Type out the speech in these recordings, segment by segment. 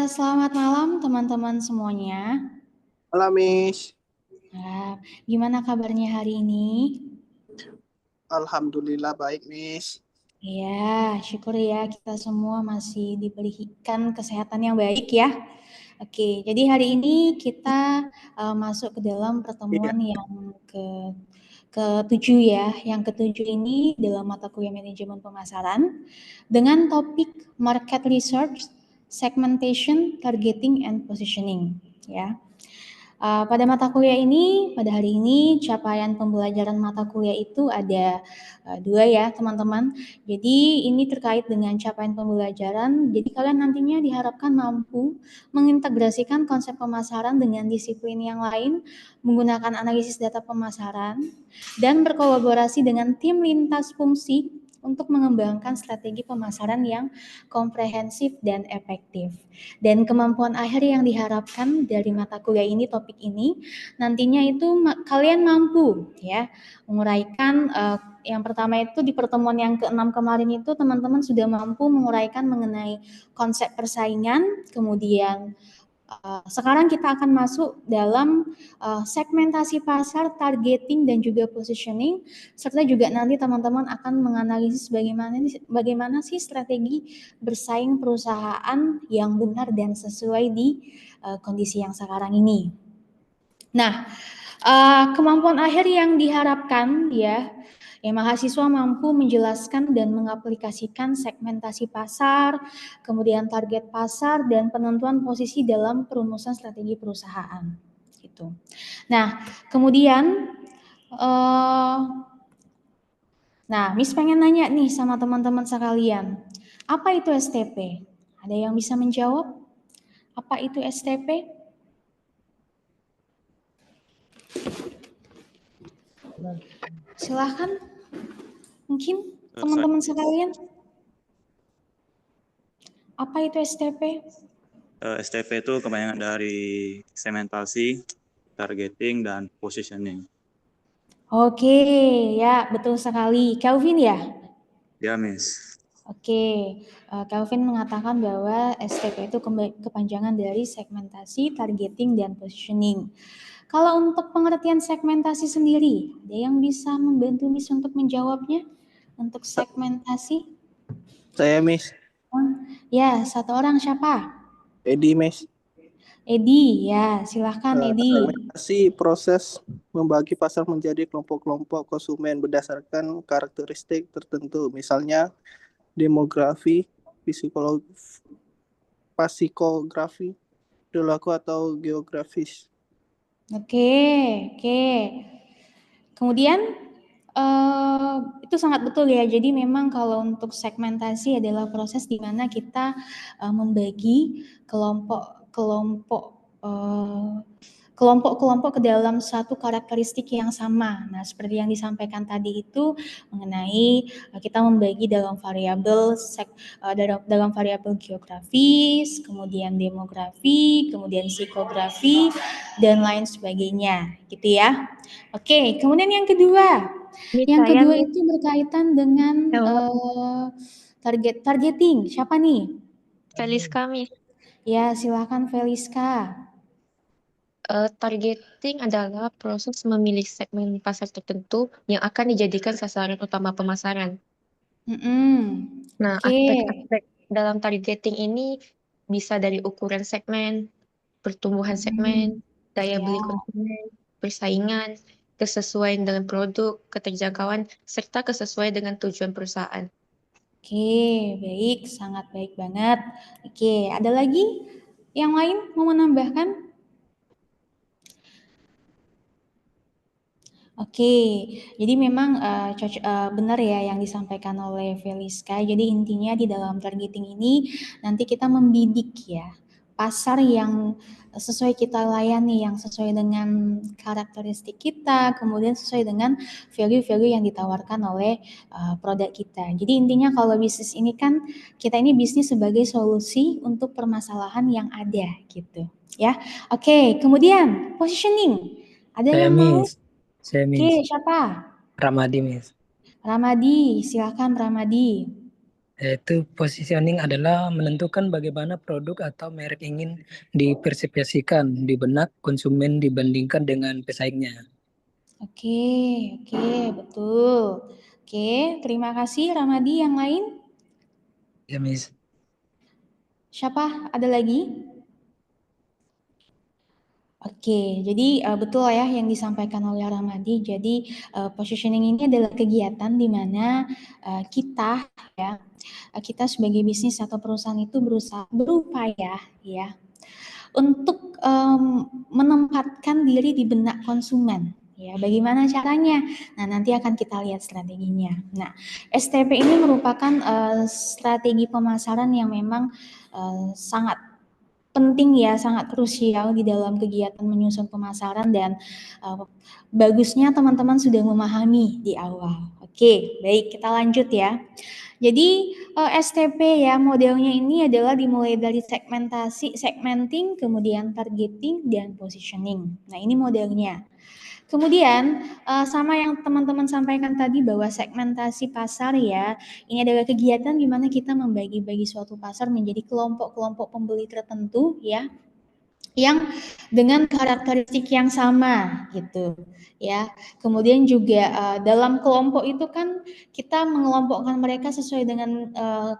Selamat malam teman-teman semuanya. Halo, Miss. Gimana kabarnya hari ini? Alhamdulillah baik, Miss. Ya, syukur ya kita semua masih diberikan kesehatan yang baik ya. Oke, jadi hari ini kita masuk ke dalam Iya. pertemuan yang ketujuh ya. Yang ketujuh ini dalam mata kuliah manajemen pemasaran dengan topik market research, segmentation, targeting, and positioning ya. Pada mata kuliah ini, pada hari ini capaian pembelajaran mata kuliah itu ada dua ya teman-teman. Jadi ini terkait dengan capaian pembelajaran. Jadi kalian nantinya diharapkan mampu mengintegrasikan konsep pemasaran dengan disiplin yang lain, menggunakan analisis data pemasaran, dan berkolaborasi dengan tim lintas fungsi untuk mengembangkan strategi pemasaran yang komprehensif dan efektif. Dan kemampuan akhir yang diharapkan dari mata kuliah ini, topik ini, nantinya itu kalian mampu ya menguraikan yang pertama itu di pertemuan yang ke-6 kemarin itu teman-teman sudah mampu menguraikan mengenai konsep persaingan, kemudian sekarang kita akan masuk dalam segmentasi pasar, targeting, dan juga positioning, serta juga nanti teman-teman akan menganalisis bagaimana sih strategi bersaing perusahaan yang benar dan sesuai di kondisi yang sekarang ini. Nah, kemampuan akhir yang diharapkan ya mahasiswa mampu menjelaskan dan mengaplikasikan segmentasi pasar, kemudian target pasar dan penentuan posisi dalam perumusan strategi perusahaan. Gitu. Nah, kemudian, Miss pengen nanya nih sama teman-teman sekalian, apa itu STP? Ada yang bisa menjawab? Apa itu STP? Silahkan, mungkin teman-teman sekalian. Apa itu STP? STP itu kebanyakan dari segmentasi, targeting, dan positioning. Oke, ya betul sekali. Kelvin ya? Ya, Miss. Oke, Kelvin mengatakan bahwa STP itu kepanjangan dari segmentasi, targeting, dan positioning. Kalau untuk pengertian segmentasi sendiri, ada yang bisa membantu Miss untuk menjawabnya? Untuk segmentasi? Saya, Miss. Ya, satu orang siapa? Edi, Miss. Edi, ya silahkan Edi. Segmentasi proses membagi pasar menjadi kelompok-kelompok konsumen berdasarkan karakteristik tertentu, misalnya demografi, psikografi, perilaku atau geografis. Oke. Kemudian itu sangat betul ya. Jadi memang kalau untuk segmentasi adalah proses di mana kita membagi kelompok-kelompok ke dalam satu karakteristik yang sama. Nah, seperti yang disampaikan tadi itu mengenai kita membagi dalam variabel geografis, kemudian demografi, kemudian psikografi dan lain sebagainya, gitu ya. Oke, kemudian yang kedua. Yang kedua itu berkaitan dengan targeting. Siapa nih? Feliska, Miss. Ya, silakan Feliska. Targeting adalah proses memilih segmen pasar tertentu yang akan dijadikan sasaran utama pemasaran. Nah, aspek-aspek dalam targeting ini bisa dari ukuran segmen, pertumbuhan segmen, daya beli konsumen, persaingan, kesesuaian dengan produk, keterjangkauan, serta kesesuaian dengan tujuan perusahaan. Oke, baik, sangat baik banget. Oke, ada lagi yang lain mau menambahkan? Oke, jadi memang benar ya yang disampaikan oleh Feliska. Jadi intinya di dalam targeting ini nanti kita membidik ya pasar yang sesuai kita layani, yang sesuai dengan karakteristik kita, kemudian sesuai dengan value-value yang ditawarkan oleh produk kita. Jadi intinya kalau bisnis ini kan kita ini bisnis sebagai solusi untuk permasalahan yang ada gitu ya. Oke, kemudian positioning. Ada Saya, yang mau? Miss. Saya, Miss. Oke, siapa? Ramadi, Miss. Ramadi, silakan Ramadi. Yaitu positioning adalah menentukan bagaimana produk atau merek ingin dipersepsikan di benak konsumen dibandingkan dengan pesaingnya. Oke, betul. Oke, terima kasih Ramadi. Yang lain? Ya, Miss. Siapa? Ada lagi? Oke, jadi betul ya yang disampaikan oleh Ramadi. Jadi positioning ini adalah kegiatan di mana kita sebagai bisnis atau perusahaan itu berupaya ya untuk menempatkan diri di benak konsumen. Ya, bagaimana caranya? Nah, nanti akan kita lihat strateginya. Nah, STP ini merupakan strategi pemasaran yang memang sangat penting ya, sangat krusial di dalam kegiatan menyusun pemasaran dan bagusnya teman-teman sudah memahami di awal. Oke, baik, kita lanjut ya. Jadi STP ya modelnya ini adalah dimulai dari segmenting, kemudian targeting dan positioning. Nah, ini modelnya. Kemudian sama yang teman-teman sampaikan tadi bahwa segmentasi pasar ya, ini adalah kegiatan di mana kita membagi-bagi suatu pasar menjadi kelompok-kelompok pembeli tertentu ya, yang dengan karakteristik yang sama gitu ya. Kemudian juga dalam kelompok itu kan kita mengelompokkan mereka sesuai dengan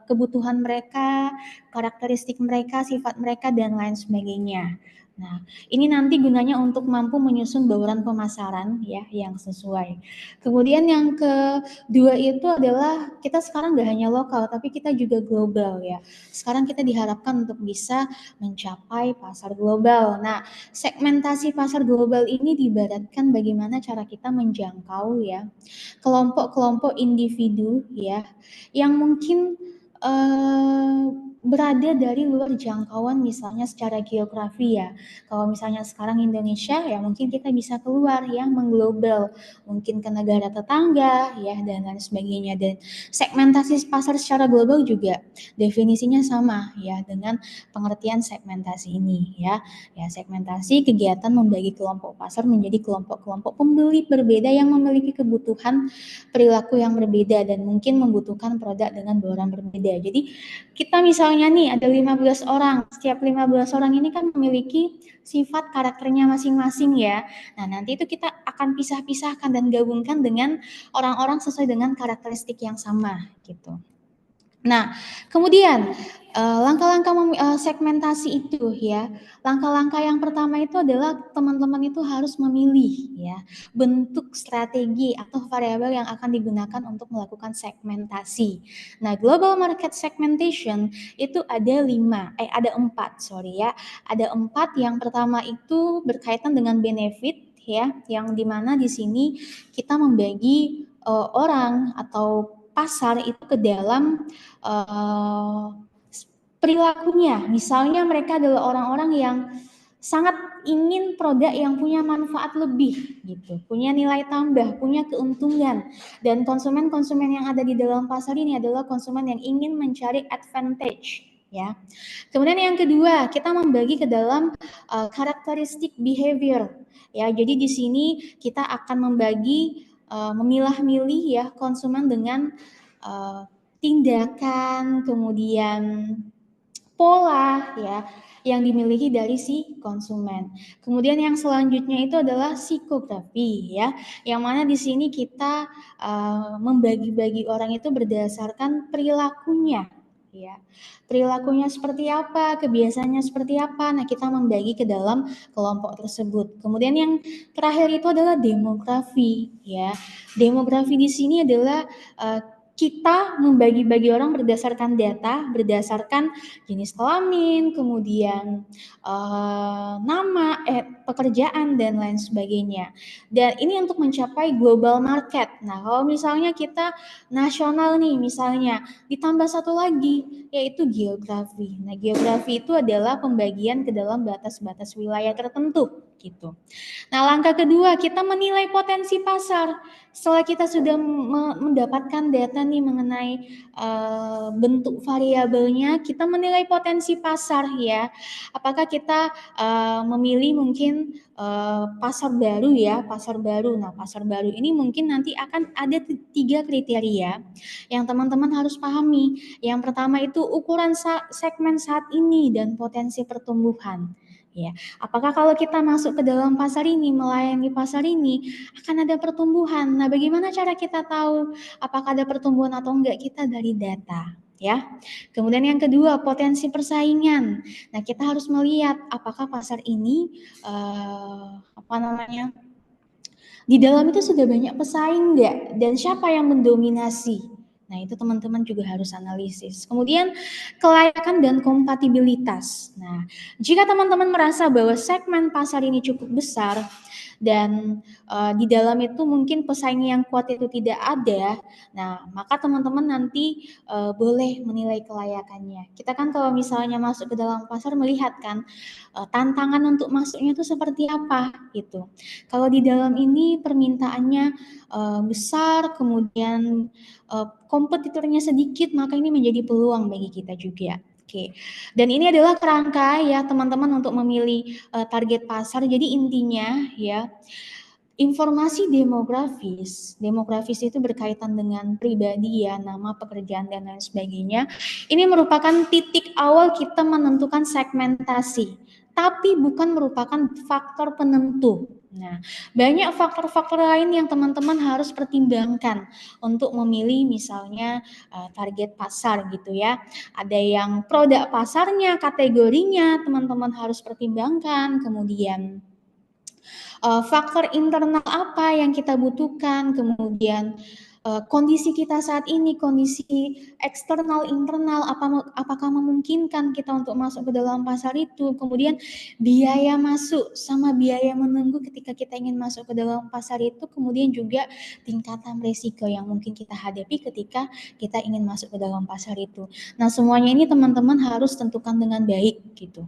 kebutuhan mereka, karakteristik mereka, sifat mereka dan lain sebagainya. Nah, ini nanti gunanya untuk mampu menyusun bauran pemasaran ya yang sesuai. Kemudian yang kedua itu adalah kita sekarang gak hanya lokal tapi kita juga global ya. Sekarang kita diharapkan untuk bisa mencapai pasar global. Nah, segmentasi pasar global ini diibaratkan bagaimana cara kita menjangkau ya kelompok-kelompok individu ya yang mungkin berada dari luar jangkauan misalnya secara geografi ya. Kalau misalnya sekarang Indonesia ya mungkin kita bisa keluar ya mengglobal, mungkin ke negara tetangga ya dan lain sebagainya. Dan segmentasi pasar secara global juga definisinya sama ya dengan pengertian segmentasi ini ya. Ya, segmentasi kegiatan membagi kelompok pasar menjadi kelompok-kelompok pembeli berbeda yang memiliki kebutuhan perilaku yang berbeda dan mungkin membutuhkan produk dengan bauran berbeda. Jadi kita misalnya nih ada 15 orang, setiap 15 orang ini kan memiliki sifat karakternya masing-masing ya. Nah, nanti itu kita akan pisah-pisahkan dan gabungkan dengan orang-orang sesuai dengan karakteristik yang sama gitu. Nah, kemudian langkah-langkah segmentasi itu ya. Langkah-langkah yang pertama itu adalah teman-teman itu harus memilih ya bentuk strategi atau variabel yang akan digunakan untuk melakukan segmentasi. Nah, global market segmentation itu ada 4 ya. Ada 4. Yang pertama itu berkaitan dengan benefit ya, yang dimana di sini kita membagi orang atau pasar itu ke dalam perilakunya. Misalnya mereka adalah orang-orang yang sangat ingin produk yang punya manfaat lebih gitu, punya nilai tambah, punya keuntungan. Dan konsumen-konsumen yang ada di dalam pasar ini adalah konsumen yang ingin mencari advantage ya. Kemudian yang kedua, kita membagi ke dalam karakteristik behavior ya. Jadi di sini kita akan membagi memilah-milih ya konsumen dengan tindakan, kemudian pola ya yang dimiliki dari si konsumen. Kemudian yang selanjutnya itu adalah psikografi ya, yang mana di sini kita membagi-bagi orang itu berdasarkan perilakunya ya. Perilakunya seperti apa, kebiasaannya seperti apa. Nah, kita membagi ke dalam kelompok tersebut. Kemudian yang terakhir itu adalah demografi ya. Demografi di sini adalah kita membagi-bagi orang berdasarkan data, berdasarkan jenis kelamin, kemudian nama, pekerjaan dan lain sebagainya. Dan ini untuk mencapai global market. Nah, kalau misalnya kita nasional nih, misalnya ditambah satu lagi yaitu geografi. Nah, geografi itu adalah pembagian ke dalam batas-batas wilayah tertentu gitu. Nah, langkah kedua kita menilai potensi pasar. Setelah kita sudah mendapatkan data nih mengenai bentuk variabelnya, kita menilai potensi pasar ya. Apakah kita memilih mungkin pasar baru ya, pasar baru. Nah, pasar baru ini mungkin nanti akan ada 3 kriteria yang teman-teman harus pahami. Yang pertama itu ukuran segmen saat ini dan potensi pertumbuhan. Ya, apakah kalau kita masuk ke dalam pasar ini, melayani pasar ini, akan ada pertumbuhan. Nah, bagaimana cara kita tahu apakah ada pertumbuhan atau enggak? Kita dari data, ya. Kemudian yang kedua, potensi persaingan. Nah, kita harus melihat apakah pasar ini di dalam itu sudah banyak pesaing enggak dan siapa yang mendominasi. Nah, itu teman-teman juga harus analisis. Kemudian kelayakan dan kompatibilitas. Nah, jika teman-teman merasa bahwa segmen pasar ini cukup besar dan di dalam itu mungkin pesaing yang kuat itu tidak ada, nah maka teman-teman nanti boleh menilai kelayakannya. Kita kan kalau misalnya masuk ke dalam pasar melihat kan tantangan untuk masuknya itu seperti apa gitu. Kalau di dalam ini permintaannya besar, kemudian kompetitornya sedikit, maka ini menjadi peluang bagi kita juga. Oke, dan ini adalah kerangka ya teman-teman untuk memilih target pasar. Jadi intinya ya, informasi demografis itu berkaitan dengan pribadi ya, nama, pekerjaan dan lain sebagainya. Ini merupakan titik awal kita menentukan segmentasi, tapi bukan merupakan faktor penentu. Nah, banyak faktor-faktor lain yang teman-teman harus pertimbangkan untuk memilih misalnya target pasar gitu ya. Ada yang produk pasarnya, kategorinya teman-teman harus pertimbangkan, kemudian faktor internal apa yang kita butuhkan, kemudian kondisi kita saat ini, kondisi eksternal, internal, apakah memungkinkan kita untuk masuk ke dalam pasar itu, kemudian biaya masuk sama biaya menunggu ketika kita ingin masuk ke dalam pasar itu, kemudian juga tingkatan risiko yang mungkin kita hadapi ketika kita ingin masuk ke dalam pasar itu. Nah, semuanya ini teman-teman harus tentukan dengan baik gitu.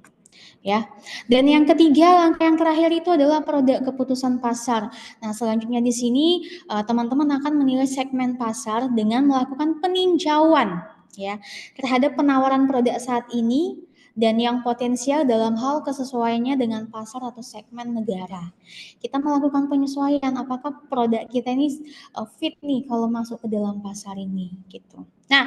Ya. Dan yang ketiga, langkah yang terakhir itu adalah produk keputusan pasar. Nah, selanjutnya di sini teman-teman akan menilai segmen pasar dengan melakukan peninjauan ya terhadap penawaran produk saat ini dan yang potensial dalam hal kesesuaiannya dengan pasar atau segmen negara. Kita melakukan penyesuaian apakah produk kita ini fit nih kalau masuk ke dalam pasar ini gitu. Nah,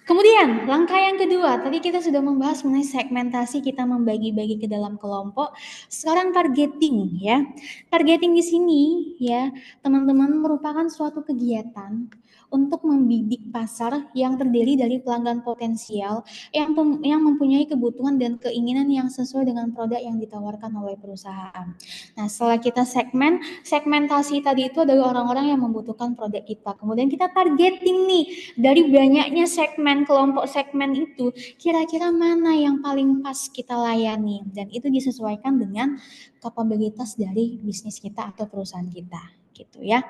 kemudian langkah yang kedua, tadi kita sudah membahas mengenai segmentasi, kita membagi-bagi ke dalam kelompok. Sekarang targeting ya. Targeting di sini ya, teman-teman merupakan suatu kegiatan untuk membidik pasar yang terdiri dari pelanggan potensial yang mempunyai kebutuhan dan keinginan yang sesuai dengan produk yang ditawarkan oleh perusahaan. Nah, setelah kita segmentasi tadi itu adalah orang-orang yang membutuhkan produk kita. Kemudian kita targeting nih dari banyaknya segmen, kelompok segmen itu, kira-kira mana yang paling pas kita layani dan itu disesuaikan dengan kapabilitas dari bisnis kita atau perusahaan kita. Gitu ya.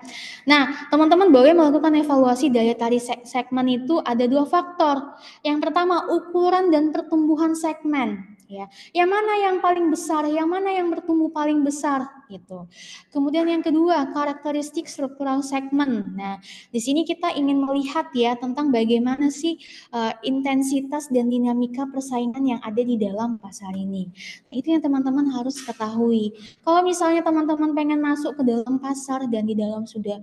Nah, teman-teman boleh melakukan evaluasi daya tarik segmen itu ada 2 faktor. Yang pertama, ukuran dan pertumbuhan segmen. Ya, yang mana yang paling besar, yang mana yang bertumbuh paling besar gitu. Kemudian yang kedua, karakteristik struktural segmen. Nah, di sini kita ingin melihat ya tentang bagaimana sih intensitas dan dinamika persaingan yang ada di dalam pasar ini. Nah, itu yang teman-teman harus ketahui. Kalau misalnya teman-teman pengen masuk ke dalam pasar dan di dalam sudah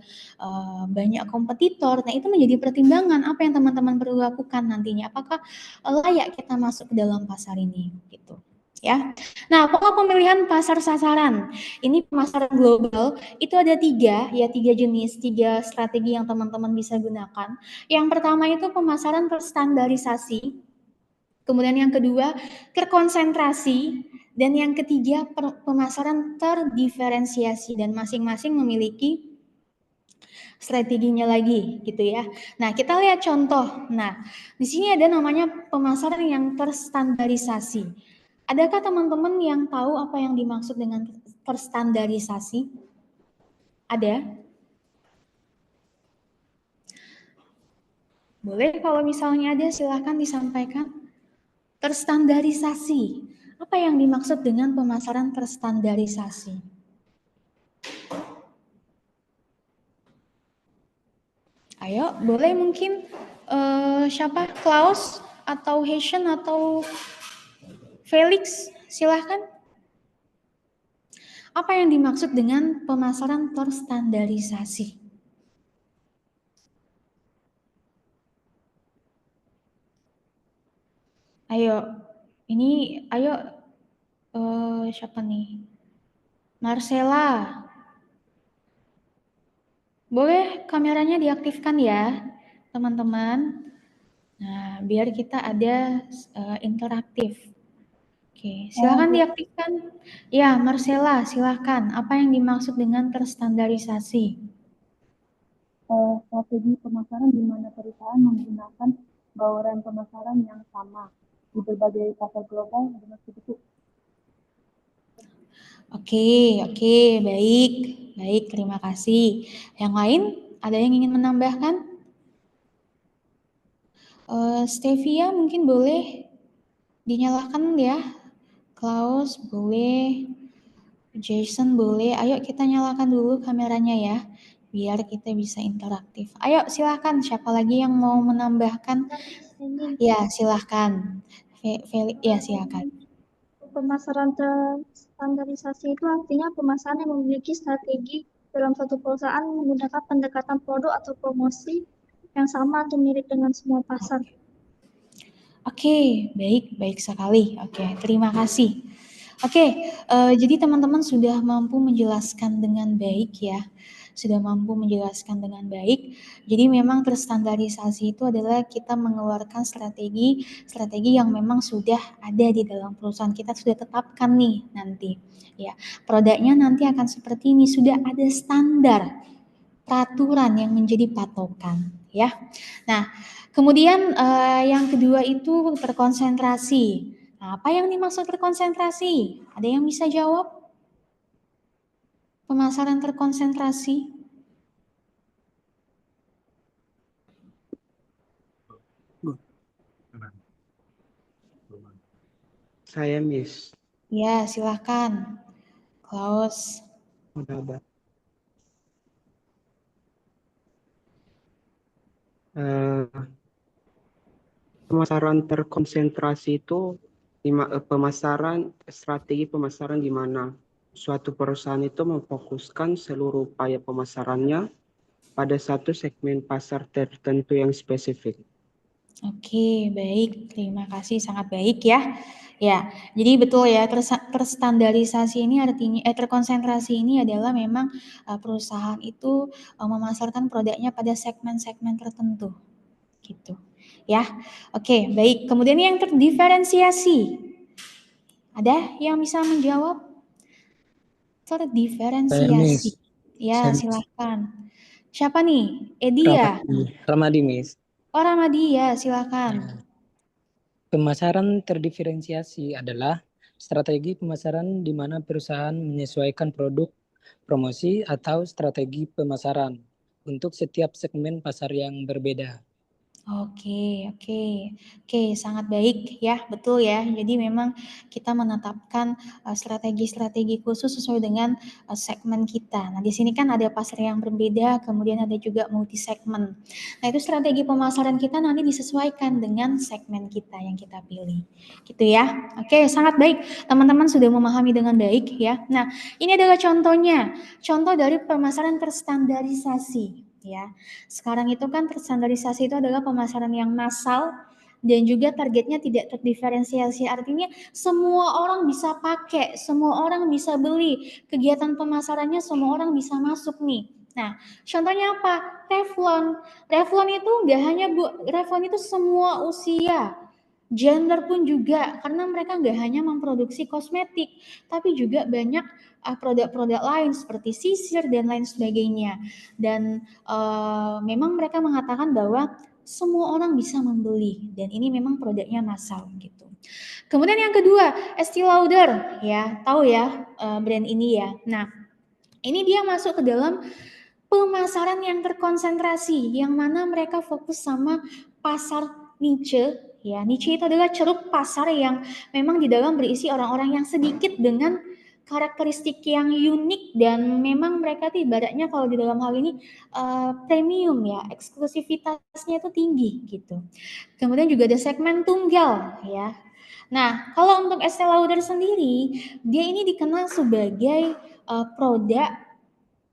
banyak kompetitor, nah itu menjadi pertimbangan apa yang teman-teman perlu lakukan nantinya. Apakah layak kita masuk ke dalam pasar ini gitu ya. Nah, pola pemilihan pasar sasaran ini pemasaran global itu ada 3 jenis, 3 strategi yang teman-teman bisa gunakan. Yang pertama itu pemasaran terstandarisasi, kemudian yang kedua terkonsentrasi, dan yang ketiga pemasaran terdiferensiasi, dan masing-masing memiliki strateginya lagi gitu ya. Nah, kita lihat contoh. Nah, di sini ada namanya pemasaran yang terstandarisasi. Adakah teman-teman yang tahu apa yang dimaksud dengan terstandarisasi? Ada? Boleh kalau misalnya ada silahkan disampaikan. Terstandarisasi. Apa yang dimaksud dengan pemasaran terstandarisasi? Ayo, boleh mungkin siapa? Klaus atau Heshen atau Felix? Silahkan. Apa yang dimaksud dengan pemasaran terstandarisasi? Ayo, ini ayo siapa nih? Marcella. Boleh kameranya diaktifkan ya, teman-teman. Nah, biar kita ada interaktif. Oke, silakan diaktifkan. Ya, Marcella, silakan. Apa yang dimaksud dengan terstandarisasi? Strategi pemasaran di mana perusahaan menggunakan bauran pemasaran yang sama di berbagai pasar global dengan sedikit. Oke, baik, terima kasih. Yang lain, ada yang ingin menambahkan? Stevia mungkin boleh dinyalakan ya. Klaus boleh, Jason boleh. Ayo kita nyalakan dulu kameranya ya, biar kita bisa interaktif. Ayo silahkan, siapa lagi yang mau menambahkan? Ya silahkan. Ya silahkan. Pemasaran terstandarisasi itu artinya pemasaran yang memiliki strategi dalam suatu perusahaan menggunakan pendekatan produk atau promosi yang sama atau mirip dengan semua pasar. Oke, baik sekali. Oke, terima kasih. Oke, jadi teman-teman sudah mampu menjelaskan dengan baik ya. Jadi memang terstandarisasi itu adalah kita mengeluarkan strategi yang memang sudah ada di dalam perusahaan kita, sudah tetapkan nih nanti. Ya, produknya nanti akan seperti ini, sudah ada standar peraturan yang menjadi patokan ya. Nah, kemudian yang kedua itu terkonsentrasi. Nah, apa yang dimaksud terkonsentrasi? Ada yang bisa jawab? Pemasaran terkonsentrasi? Saya Miss. Ya, silahkan. Klaus. Pemasaran terkonsentrasi itu strategi pemasaran di mana suatu perusahaan itu memfokuskan seluruh upaya pemasarannya pada satu segmen pasar tertentu yang spesifik. Oke, baik. Terima kasih, sangat baik ya. Ya, jadi betul ya, terstandarisasi ini artinya terkonsentrasi ini adalah memang perusahaan itu memasarkan produknya pada segmen-segmen tertentu. Gitu. Ya. Oke, baik. Kemudian yang terdiferensiasi. Ada yang bisa menjawab? Terdiferensiasi. Ya, silahkan. Siapa nih? Edi ya? Ramadi, Miss. Oh, Ramadi ya, silahkan. Pemasaran terdiferensiasi adalah strategi pemasaran di mana perusahaan menyesuaikan produk, promosi, atau strategi pemasaran untuk setiap segmen pasar yang berbeda. Oke, sangat baik ya, betul ya. Jadi memang kita menetapkan strategi-strategi khusus sesuai dengan segmen kita. Nah, di sini kan ada pasar yang berbeda, kemudian ada juga multi segmen. Nah, itu strategi pemasaran kita nanti disesuaikan dengan segmen kita yang kita pilih. Gitu ya. Oke, sangat baik. Teman-teman sudah memahami dengan baik ya. Nah, ini adalah contohnya. Contoh dari pemasaran terstandarisasi. Ya, sekarang itu kan terstandarisasi itu adalah pemasaran yang massal dan juga targetnya tidak terdiferensiasi. Artinya semua orang bisa pakai, semua orang bisa beli. Kegiatan pemasarannya semua orang bisa masuk nih. Nah, contohnya apa? Revlon. Revlon itu enggak hanya Revlon itu semua usia, gender pun juga, karena mereka enggak hanya memproduksi kosmetik, tapi juga banyak produk-produk lain seperti sisir dan lain sebagainya. Dan memang mereka mengatakan bahwa semua orang bisa membeli dan ini memang produknya massal gitu. Kemudian yang kedua, Estee Lauder ya, tahu ya brand ini ya. Nah, ini dia masuk ke dalam pemasaran yang terkonsentrasi, yang mana mereka fokus sama pasar niche. Ya, niche itu adalah ceruk pasar yang memang di dalam berisi orang-orang yang sedikit dengan karakteristik yang unik dan memang mereka tuh ibaratnya kalau di dalam hal ini premium ya, eksklusivitasnya itu tinggi gitu. Kemudian juga ada segmen tunggal ya. Nah, kalau untuk Estée Lauder sendiri, dia ini dikenal sebagai produk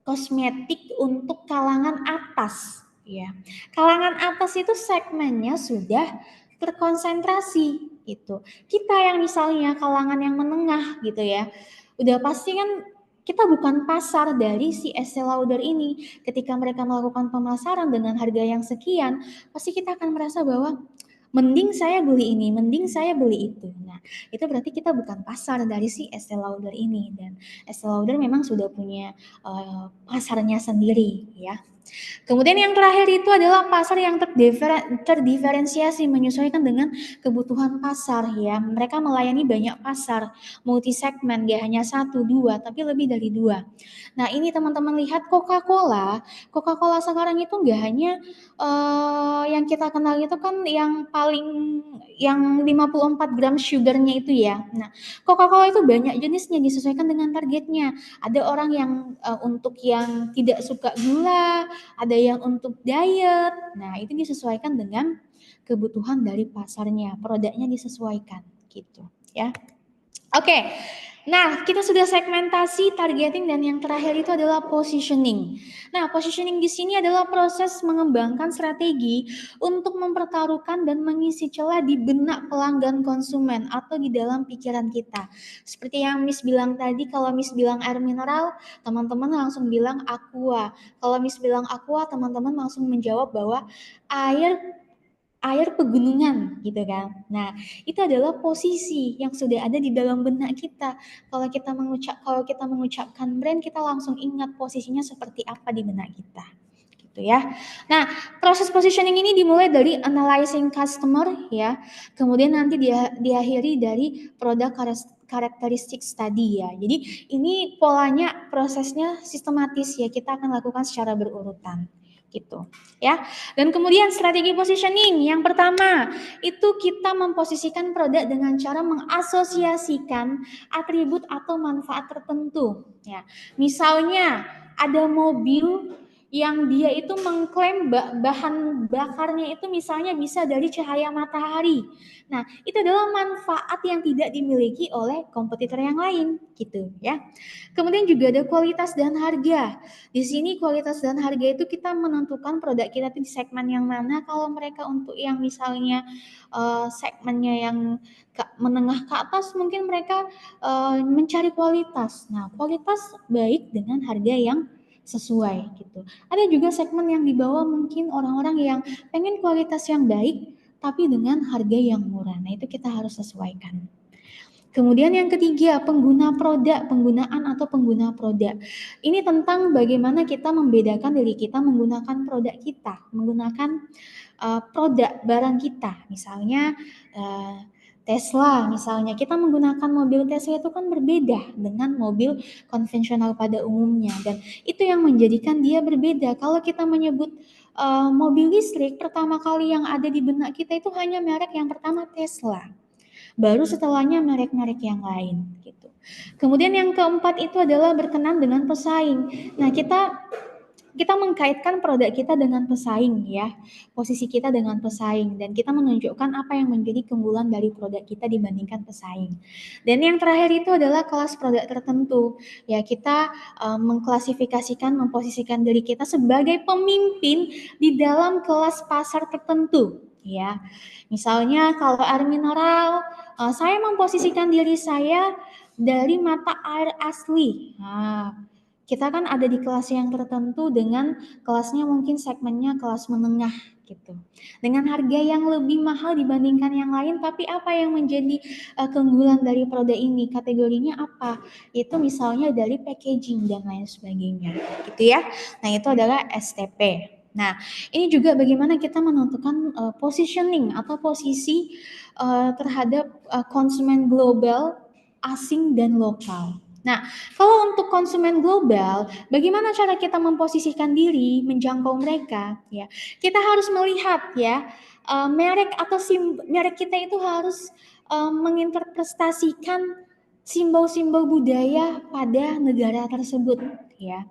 kosmetik untuk kalangan atas ya. Kalangan atas itu segmennya sudah terkonsentrasi gitu. Kita yang misalnya kalangan yang menengah gitu ya, udah pasti kan kita bukan pasar dari si Estée Lauder ini. Ketika mereka melakukan pemasaran dengan harga yang sekian, pasti kita akan merasa bahwa mending saya beli ini, mending saya beli itu. Nah, itu berarti kita bukan pasar dari si Estée Lauder ini, dan Estée Lauder memang sudah punya pasarnya sendiri ya. Kemudian yang terakhir itu adalah pasar yang terdiferensiasi menyesuaikan dengan kebutuhan pasar ya. Mereka melayani banyak pasar, multi segmen, gak hanya 1, 2, tapi lebih dari 2. Nah ini teman-teman lihat Coca-Cola sekarang itu gak hanya yang kita kenal itu kan yang paling yang 54 gram sugarnya itu ya. Nah Coca-Cola itu banyak jenisnya disesuaikan dengan targetnya. Ada orang yang untuk yang tidak suka gula, ada yang untuk diet. Nah, itu disesuaikan dengan kebutuhan dari pasarnya, produknya disesuaikan gitu ya. Oke. Nah, kita sudah segmentasi, targeting, dan yang terakhir itu adalah positioning. Nah, positioning di sini adalah proses mengembangkan strategi untuk mempertaruhkan dan mengisi celah di benak pelanggan konsumen atau di dalam pikiran kita. Seperti yang Miss bilang tadi, kalau Miss bilang air mineral, teman-teman langsung bilang aqua. Kalau Miss bilang aqua, teman-teman langsung menjawab bahwa air pegunungan gitu kan. Nah, itu adalah posisi yang sudah ada di dalam benak kita. Kalau kita mengucapkan brand, kita langsung ingat posisinya seperti apa di benak kita. Gitu ya. Nah, proses positioning ini dimulai dari analyzing customer ya. Kemudian nanti diakhiri dari product characteristic study ya. Jadi ini polanya, prosesnya sistematis ya. Kita akan lakukan secara berurutan gitu ya. Dan kemudian strategi positioning yang pertama itu kita memposisikan produk dengan cara mengasosiasikan atribut atau manfaat tertentu ya. Misalnya ada mobil yang dia itu mengklaim bahan bakarnya itu misalnya bisa dari cahaya matahari. Nah, itu adalah manfaat yang tidak dimiliki oleh kompetitor yang lain gitu ya. Kemudian juga ada kualitas dan harga. Di sini kualitas dan harga itu kita menentukan produk kita di segmen yang mana. Kalau mereka untuk yang misalnya segmennya yang menengah ke atas, mungkin mereka mencari kualitas. Nah, kualitas baik dengan harga yang sesuai gitu. Ada juga segmen yang di bawah, mungkin orang-orang yang pengen kualitas yang baik tapi dengan harga yang murah. Nah, itu kita harus sesuaikan. Kemudian yang ketiga, penggunaan atau pengguna produk. Ini tentang bagaimana kita membedakan diri kita menggunakan produk kita, menggunakan produk barang kita. Misalnya Tesla, misalnya kita menggunakan mobil Tesla itu kan berbeda dengan mobil konvensional pada umumnya, dan itu yang menjadikan dia berbeda. Kalau kita menyebut mobil listrik, pertama kali yang ada di benak kita itu hanya merek yang pertama Tesla. Baru setelahnya merek-merek yang lain gitu. Kemudian yang keempat itu adalah berkenan dengan pesaing. Nah, kita mengkaitkan produk kita dengan pesaing ya, posisi kita dengan pesaing, dan kita menunjukkan apa yang menjadi keunggulan dari produk kita dibandingkan pesaing. Dan yang terakhir itu adalah kelas produk tertentu ya, kita mengklasifikasikan, memposisikan diri kita sebagai pemimpin di dalam kelas pasar tertentu ya. Misalnya kalau air mineral, saya memposisikan diri saya dari mata air asli. Nah, kita kan ada di kelas yang tertentu dengan kelasnya mungkin segmennya kelas menengah gitu. Dengan harga yang lebih mahal dibandingkan yang lain, tapi apa yang menjadi keunggulan dari produk ini? Kategorinya apa? Itu misalnya dari packaging dan lain sebagainya gitu ya. Nah, itu adalah STP. Nah, ini juga bagaimana kita menentukan positioning atau posisi terhadap konsumen global, asing dan lokal. Nah, kalau untuk konsumen global, bagaimana cara kita memposisikan diri, menjangkau mereka? Ya, kita harus melihat ya, merek atau merek kita itu harus menginterpretasikan simbol-simbol budaya pada negara tersebut ya.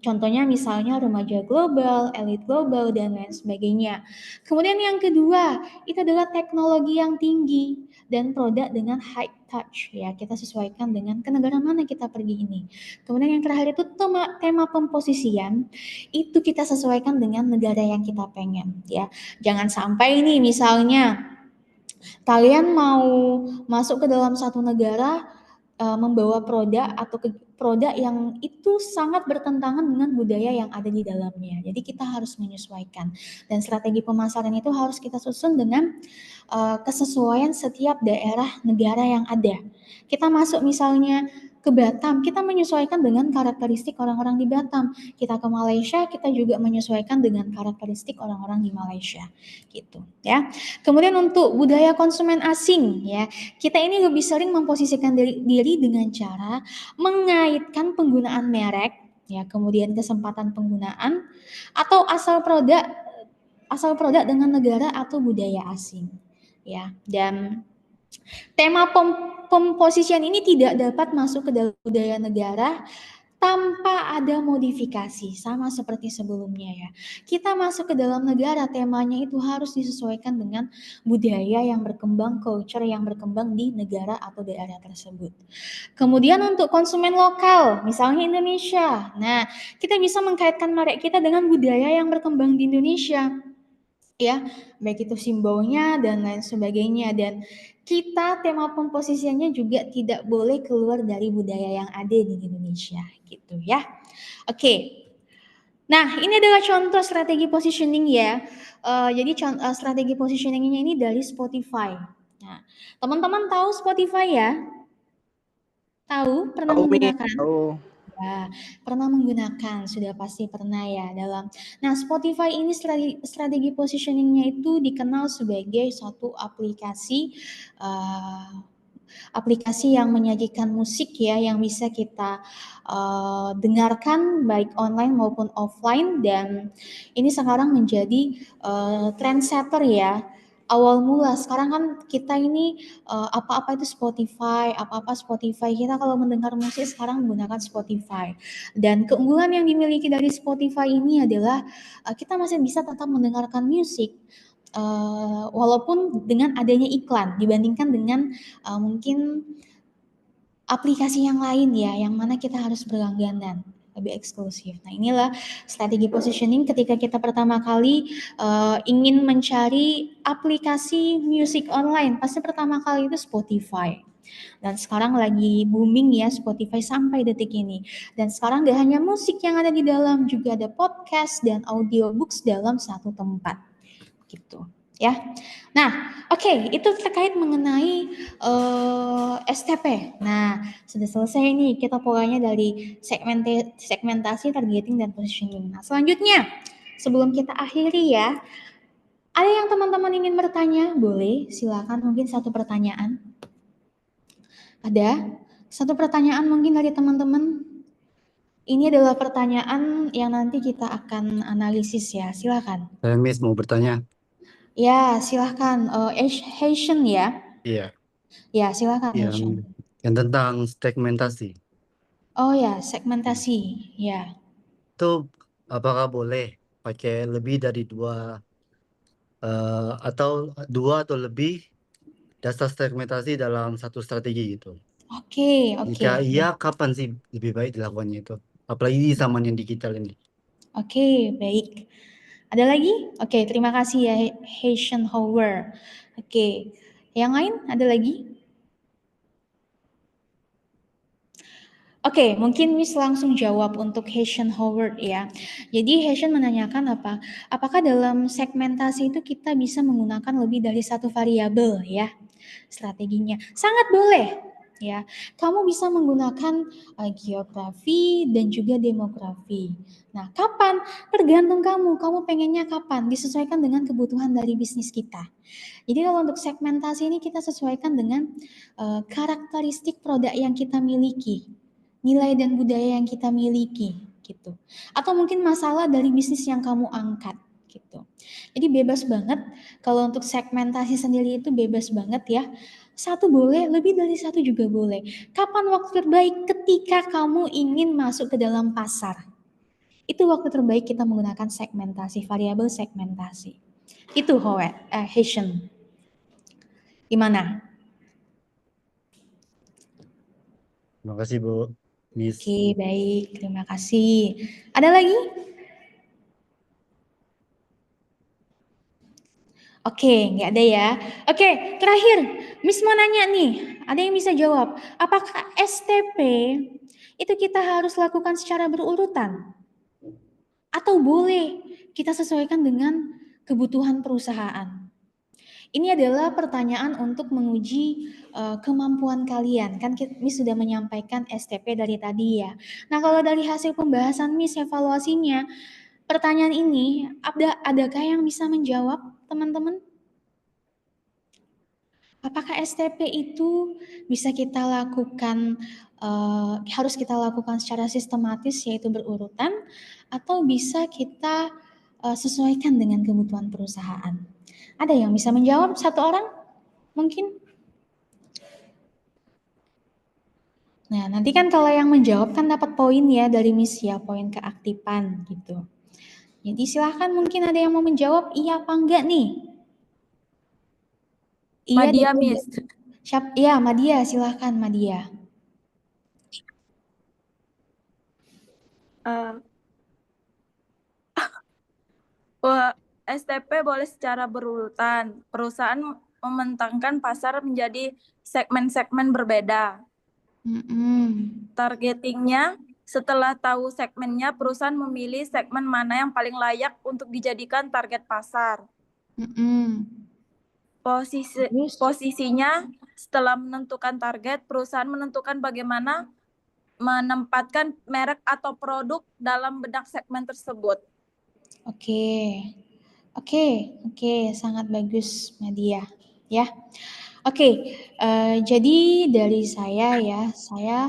Contohnya misalnya remaja global, elit global, dan lain sebagainya. Kemudian yang kedua, itu adalah teknologi yang tinggi dan produk dengan high touch ya. Kita sesuaikan dengan ke negara mana kita pergi ini. Kemudian yang terakhir itu tema pemposisian, itu kita sesuaikan dengan negara yang kita pengen ya. Jangan sampai nih misalnya kalian mau masuk ke dalam satu negara membawa produk atau produk yang itu sangat bertentangan dengan budaya yang ada di dalamnya. Jadi kita harus menyesuaikan dan strategi pemasaran itu harus kita susun dengan kesesuaian setiap daerah negara yang ada. Kita masuk misalnya ke Batam, kita menyesuaikan dengan karakteristik orang-orang di Batam. Kita ke Malaysia, kita juga menyesuaikan dengan karakteristik orang-orang di Malaysia, gitu ya. Kemudian untuk budaya konsumen asing ya, kita ini lebih sering memposisikan diri dengan cara mengaitkan penggunaan merek ya, kemudian kesempatan penggunaan atau asal produk dengan negara atau budaya asing ya. Dan tema pemposisian ini tidak dapat masuk ke dalam budaya negara tanpa ada modifikasi, sama seperti sebelumnya ya. Kita masuk ke dalam negara, temanya itu harus disesuaikan dengan budaya yang berkembang, culture yang berkembang di negara atau daerah tersebut. Kemudian untuk konsumen lokal, misalnya Indonesia. Nah, kita bisa mengkaitkan merek kita dengan budaya yang berkembang di Indonesia. Ya, baik itu simbolnya dan lain sebagainya. Dan kita tema pemposisiannya juga tidak boleh keluar dari budaya yang ada di Indonesia gitu ya. Oke. Nah, ini adalah contoh strategi positioning ya. Jadi strategi positioningnya ini dari Spotify. Nah, teman-teman tahu Spotify ya? Tahu? Pernah menggunakan? Tahu. Ya, pernah menggunakan, sudah pasti pernah ya dalam. Nah, Spotify ini strategi positioningnya itu dikenal sebagai suatu aplikasi yang menyajikan musik ya, yang bisa kita dengarkan baik online maupun offline, dan ini sekarang menjadi trendsetter ya. Awal mula sekarang kan kita ini apa-apa itu Spotify, apa-apa Spotify. Kita kalau mendengar musik sekarang menggunakan Spotify. Dan keunggulan yang dimiliki dari Spotify ini adalah kita masih bisa tetap mendengarkan musik walaupun dengan adanya iklan dibandingkan dengan mungkin aplikasi yang lain ya, yang mana kita harus berlangganan, lebih eksklusif. Nah, inilah strategi positioning ketika kita pertama kali ingin mencari aplikasi musik online. Pasti pertama kali itu Spotify. Dan sekarang lagi booming ya Spotify sampai detik ini. Dan sekarang gak hanya musik yang ada di dalam, juga ada podcast dan audiobooks dalam satu tempat. Gitu ya. Nah, oke, itu terkait mengenai STP. Nah, sudah selesai nih kita polanya dari segmentasi, targeting, dan positioning. Nah, selanjutnya sebelum kita akhiri ya, ada yang teman-teman ingin bertanya? Boleh, silakan, mungkin satu pertanyaan. Ada satu pertanyaan mungkin dari teman-teman? Ini adalah pertanyaan yang nanti kita akan analisis ya, silakan. Saya Miss mau bertanya. Ya, silakan. Haitian ya? Iya. Ya, silakan Haitian. Yang tentang segmentasi. Oh ya, segmentasi. Ya. Itu apakah boleh pakai lebih dari dua atau lebih dasar segmentasi dalam satu strategi gitu? Oke. Jika iya, kapan sih lebih baik dilakukannya itu? Apalagi di zaman yang digital ini. Oke, baik. Ada lagi? Oke, terima kasih ya Haitian Howard. Oke, yang lain ada lagi? Oke, mungkin Miss langsung jawab untuk Haitian Howard ya. Jadi Haitian menanyakan apakah dalam segmentasi itu kita bisa menggunakan lebih dari satu variabel ya strateginya? Sangat boleh ya. Kamu bisa menggunakan geografi dan juga demografi. Nah, kapan? Tergantung kamu. Kamu pengennya kapan? Disesuaikan dengan kebutuhan dari bisnis kita. Jadi kalau untuk segmentasi ini kita sesuaikan dengan karakteristik produk yang kita miliki, nilai dan budaya yang kita miliki gitu. Atau mungkin masalah dari bisnis yang kamu angkat gitu. Jadi bebas banget kalau untuk segmentasi sendiri itu bebas banget ya. Satu boleh, lebih dari satu juga boleh. Kapan waktu terbaik? Ketika kamu ingin masuk ke dalam pasar. Itu waktu terbaik kita menggunakan segmentasi, variabel segmentasi. Itu Heshen. Gimana? Terima kasih Bu, Miss. Oke, baik. Terima kasih. Ada lagi? Oke, nggak ada ya. Oke, terakhir, Miss mau nanya nih. Ada yang bisa jawab? Apakah STP itu kita harus lakukan secara berurutan? Atau boleh kita sesuaikan dengan kebutuhan perusahaan? Ini adalah pertanyaan untuk menguji kemampuan kalian. Kan Miss sudah menyampaikan STP dari tadi ya. Nah, kalau dari hasil pembahasan Miss evaluasinya, pertanyaan ini adakah yang bisa menjawab, teman-teman? Apakah STP itu bisa kita lakukan harus kita lakukan secara sistematis yaitu berurutan, atau bisa kita sesuaikan dengan kebutuhan perusahaan? Ada yang bisa menjawab? Satu orang mungkin? Nah, nanti kan kalau yang menjawab kan dapat poin ya dari Miss ya, poin keaktifan gitu. Jadi silahkan, mungkin ada yang mau menjawab iya apa enggak nih? Iya, Madia, Miss. Ya, Madia, silahkan Madia. STP boleh secara berurutan. Perusahaan membentangkan pasar menjadi segmen-segmen berbeda. Targetingnya, setelah tahu segmennya, perusahaan memilih segmen mana yang paling layak untuk dijadikan target pasar. Posisinya, setelah menentukan target, perusahaan menentukan bagaimana menempatkan merek atau produk dalam benak segmen tersebut. Oke, sangat bagus Madia ya. Oke, jadi dari saya ya, saya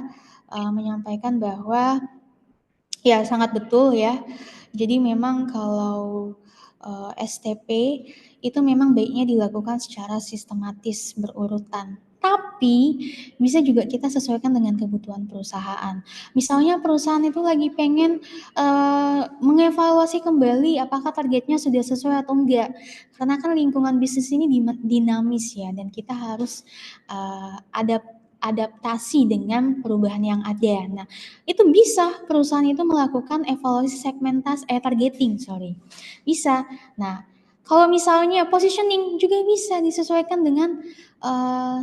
menyampaikan bahwa ya sangat betul ya. Jadi memang kalau STP itu memang baiknya dilakukan secara sistematis berurutan. Tapi bisa juga kita sesuaikan dengan kebutuhan perusahaan. Misalnya perusahaan itu lagi pengen mengevaluasi kembali apakah targetnya sudah sesuai atau enggak. Karena kan lingkungan bisnis ini dinamis ya, dan kita harus adaptasi dengan perubahan yang ada. Nah, itu bisa perusahaan itu melakukan evaluasi targeting, bisa. Nah, kalau misalnya positioning juga bisa disesuaikan dengan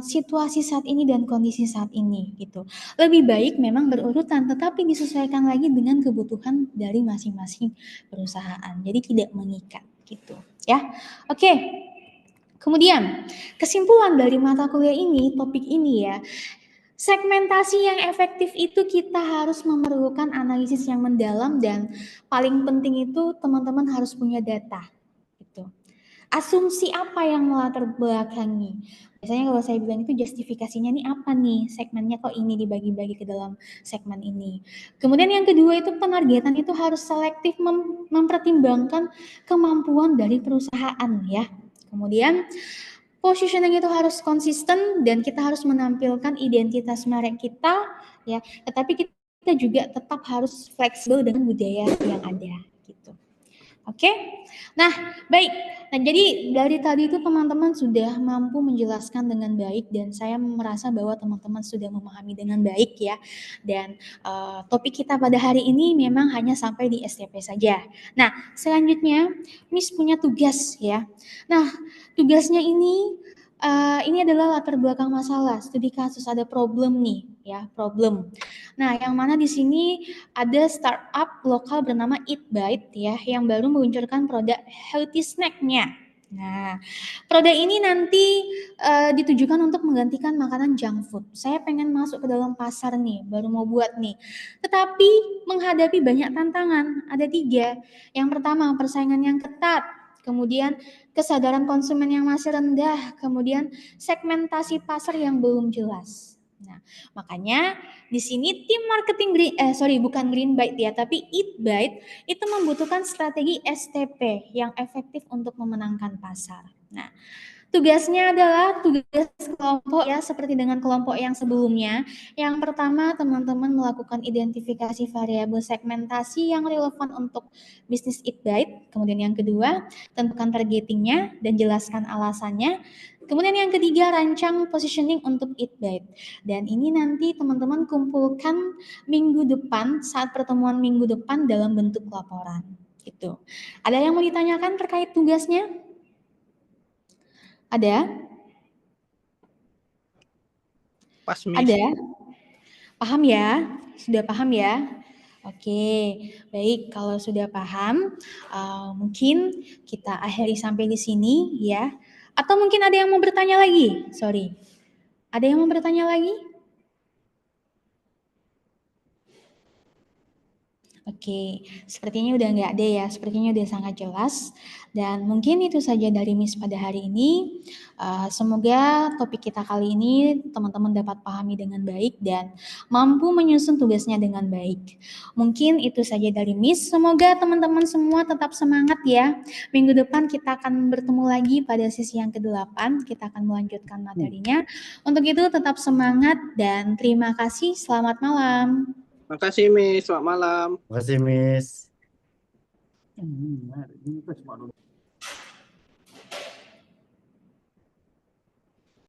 situasi saat ini dan kondisi saat ini gitu. Lebih baik memang berurutan, tetapi disesuaikan lagi dengan kebutuhan dari masing-masing perusahaan. Jadi tidak mengikat gitu ya. Oke. Kemudian kesimpulan dari mata kuliah ini, topik ini ya, segmentasi yang efektif itu kita harus memerlukan analisis yang mendalam, dan paling penting itu teman-teman harus punya data gitu. Asumsi apa yang melatar belakangi? Biasanya kalau saya bilang itu justifikasinya nih apa nih, segmennya kok ini dibagi-bagi ke dalam segmen ini. Kemudian yang kedua itu penargetan itu harus selektif mempertimbangkan kemampuan dari perusahaan ya. Kemudian positioning itu harus konsisten dan kita harus menampilkan identitas merek kita ya, tetapi kita juga tetap harus fleksibel dengan budaya yang ada gitu. Oke. Nah, baik. Nah, jadi dari tadi itu teman-teman sudah mampu menjelaskan dengan baik, dan saya merasa bahwa teman-teman sudah memahami dengan baik ya. Dan topik kita pada hari ini memang hanya sampai di STP saja. Nah, selanjutnya Miss punya tugas ya. Nah, tugasnya ini adalah latar belakang masalah, studi kasus, ada problem nih ya, problem. Nah, yang mana di sini ada startup lokal bernama Eat Bite ya, yang baru meluncurkan produk healthy snack-nya. Nah, produk ini nanti ditujukan untuk menggantikan makanan junk food. Saya pengen masuk ke dalam pasar nih, baru mau buat nih. Tetapi menghadapi banyak tantangan, ada 3. Yang pertama, persaingan yang ketat. Kemudian kesadaran konsumen yang masih rendah, kemudian segmentasi pasar yang belum jelas. Nah, makanya di sini tim marketing bukan Green Bite ya, tapi Eat Bite itu membutuhkan strategi STP yang efektif untuk memenangkan pasar. Nah, Tugasnya adalah tugas kelompok ya, seperti dengan kelompok yang sebelumnya. Yang pertama, teman-teman melakukan identifikasi variabel segmentasi yang relevan untuk bisnis Eat Byte. Kemudian yang kedua, tentukan targetingnya dan jelaskan alasannya. Kemudian yang ketiga, rancang positioning untuk Eat Byte. Dan ini nanti teman-teman kumpulkan minggu depan, saat pertemuan minggu depan dalam bentuk laporan. Gitu. Ada yang mau ditanyakan terkait tugasnya? Ada? Pas, Miss. Ada? Paham ya? Sudah paham ya? Oke, baik. Kalau sudah paham, mungkin kita akhiri sampai di sini ya. Atau mungkin ada yang mau bertanya lagi? Sorry. Ada yang mau bertanya lagi? Oke, sepertinya udah nggak ada ya, sepertinya udah sangat jelas. Dan mungkin itu saja dari Miss pada hari ini. Semoga topik kita kali ini teman-teman dapat pahami dengan baik dan mampu menyusun tugasnya dengan baik. Mungkin itu saja dari Miss. Semoga teman-teman semua tetap semangat ya. Minggu depan kita akan bertemu lagi pada sesi yang ke-8. Kita akan melanjutkan materinya. Untuk itu tetap semangat dan terima kasih. Selamat malam. Makasih, Miss. Selamat malam. Terima kasih, Miss.